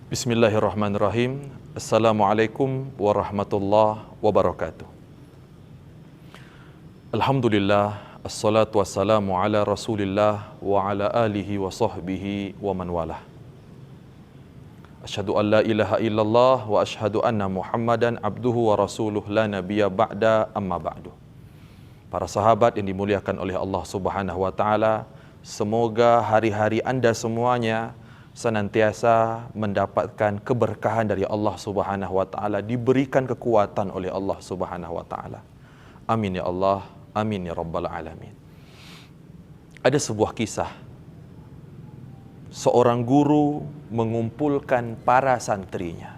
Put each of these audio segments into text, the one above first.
Bismillahirrahmanirrahim. Assalamualaikum warahmatullahi wabarakatuh. Alhamdulillah, assalatu wassalamu ala Rasulillah wa ala alihi wa sahbihi wa man walah. Asyhadu an la ilaha illallah wa asyhadu anna Muhammadan abduhu wa rasuluh la nabiyya ba'da amma ba'du. Para sahabat yang dimuliakan oleh Allah Subhanahu wa taala, semoga hari-hari Anda semuanya senantiasa mendapatkan keberkahan dari Allah Subhanahu wa taala, diberikan kekuatan oleh Allah Subhanahu wa taala. Amin ya Allah, amin ya rabbal alamin. Ada sebuah kisah. Seorang guru mengumpulkan para santrinya.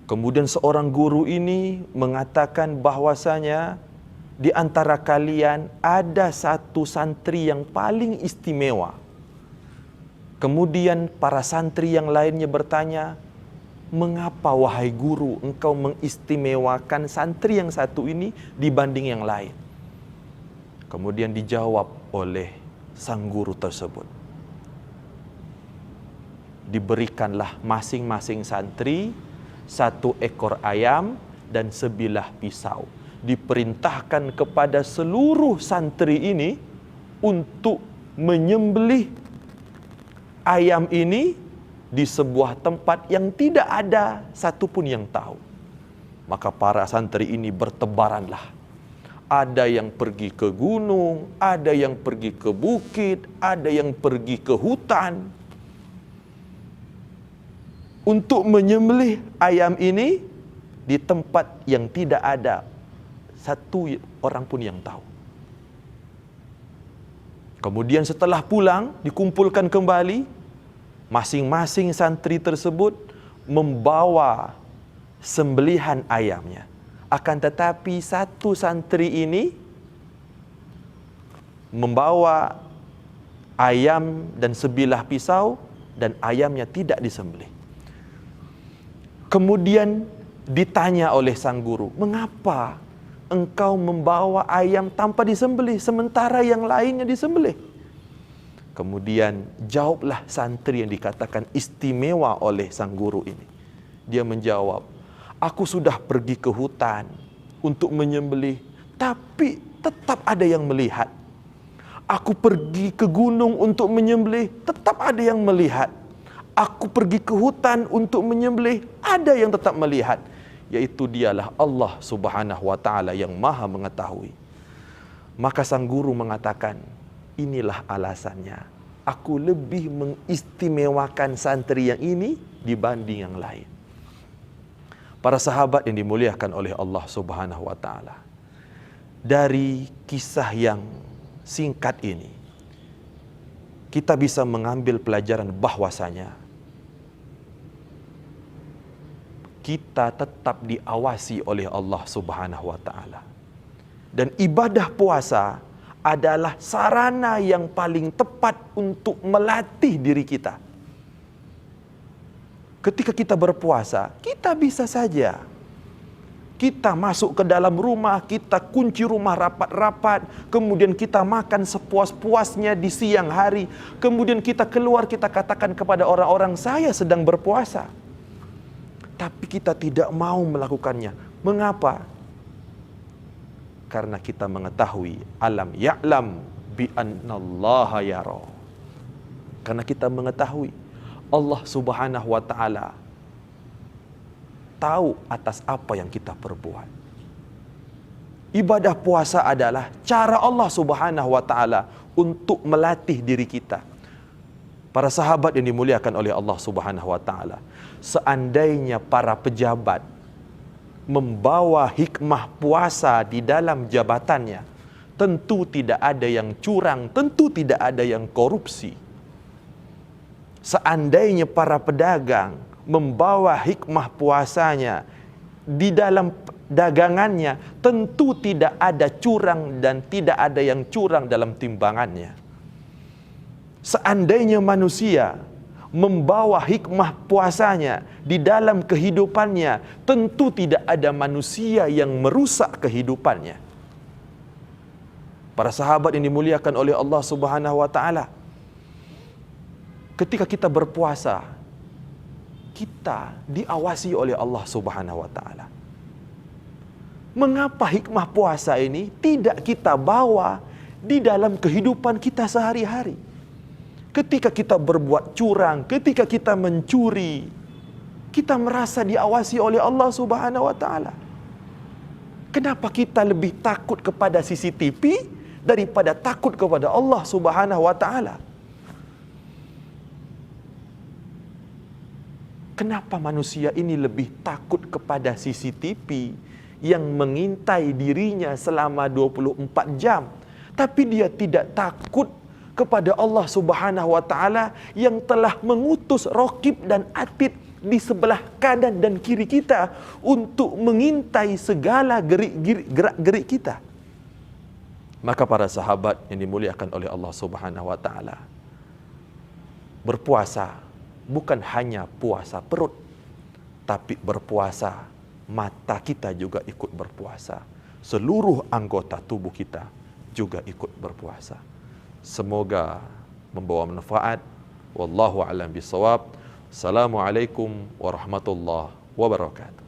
Kemudian seorang guru ini mengatakan bahwasanya di antara kalian ada satu santri yang paling istimewa. Kemudian para santri yang lainnya bertanya, mengapa wahai guru engkau mengistimewakan santri yang satu ini dibanding yang lain? Kemudian dijawab oleh sang guru tersebut. Diberikanlah masing-masing santri satu ekor ayam dan sebilah pisau. Diperintahkan kepada seluruh santri ini untuk menyembelih ayam ini di sebuah tempat yang tidak ada satupun yang tahu. Maka para santri ini bertebaranlah. Ada yang pergi ke gunung, ada yang pergi ke bukit, ada yang pergi ke hutan untuk menyembelih ayam ini di tempat yang tidak ada satu orang pun yang tahu. Kemudian setelah pulang, dikumpulkan kembali, masing-masing santri tersebut membawa sembelihan ayamnya. Akan tetapi satu santri ini membawa ayam dan sebilah pisau dan ayamnya tidak disembelih. Kemudian ditanya oleh sang guru, mengapa engkau membawa ayam tanpa disembelih sementara yang lainnya disembelih? Kemudian jawablah santri yang dikatakan istimewa oleh sang guru ini. Dia menjawab, aku sudah pergi ke hutan untuk menyembelih, tapi tetap ada yang melihat. Aku pergi ke gunung untuk menyembelih, tetap ada yang melihat. Aku pergi ke hutan untuk menyembelih, ada yang tetap melihat. Yaitu dialah Allah Subhanahu wa ta'ala yang maha mengetahui. Maka sang guru mengatakan, inilah alasannya aku lebih mengistimewakan santri yang ini dibanding yang lain. Para sahabat yang dimuliakan oleh Allah Subhanahu wa ta'ala, dari kisah yang singkat ini kita bisa mengambil pelajaran bahwasanya kita tetap diawasi oleh Allah Subhanahu wa ta'ala. Dan ibadah puasa adalah sarana yang paling tepat untuk melatih diri kita. Ketika kita berpuasa, kita bisa saja kita masuk ke dalam rumah, kita kunci rumah rapat-rapat, kemudian kita makan sepuas-puasnya di siang hari, kemudian kita keluar, kita katakan kepada orang-orang, saya sedang berpuasa. Tapi kita tidak mau melakukannya. Mengapa? Karena kita mengetahui alam ya'lam bi annallaha yara. Karena kita mengetahui Allah Subhanahu wa ta'ala tahu atas apa yang kita perbuat. Ibadah puasa adalah cara Allah Subhanahu wa ta'ala untuk melatih diri kita. Para sahabat yang dimuliakan oleh Allah Subhanahu wa ta'ala, seandainya para pejabat membawa hikmah puasa di dalam jabatannya, tentu tidak ada yang curang, tentu tidak ada yang korupsi. Seandainya para pedagang membawa hikmah puasanya di dalam dagangannya, tentu tidak ada curang dan tidak ada yang curang dalam timbangannya. Seandainya manusia membawa hikmah puasanya di dalam kehidupannya, tentu tidak ada manusia yang merusak kehidupannya. Para sahabat yang dimuliakan oleh Allah Subhanahu wa ta'ala, ketika kita berpuasa, kita diawasi oleh Allah Subhanahu wa taala. Mengapa hikmah puasa ini tidak kita bawa di dalam kehidupan kita sehari-hari? Ketika kita berbuat curang, ketika kita mencuri, kita merasa diawasi oleh Allah Subhanahu wa taala. Kenapa kita lebih takut kepada CCTV daripada takut kepada Allah Subhanahu wa taala? Kenapa manusia ini lebih takut kepada CCTV yang mengintai dirinya selama 24 jam, tapi dia tidak takut kepada Allah Subhanahu wa taala yang telah mengutus Raqib dan Atid di sebelah kanan dan kiri kita untuk mengintai segala gerak-gerik kita. Maka para sahabat yang dimuliakan oleh Allah Subhanahu wa taala, berpuasa bukan hanya puasa perut, tapi berpuasa mata kita juga ikut berpuasa. Seluruh anggota tubuh kita juga ikut berpuasa. Semoga membawa manfaat. Wallahu a'lam bishawab. Assalamualaikum warahmatullahi wabarakatuh.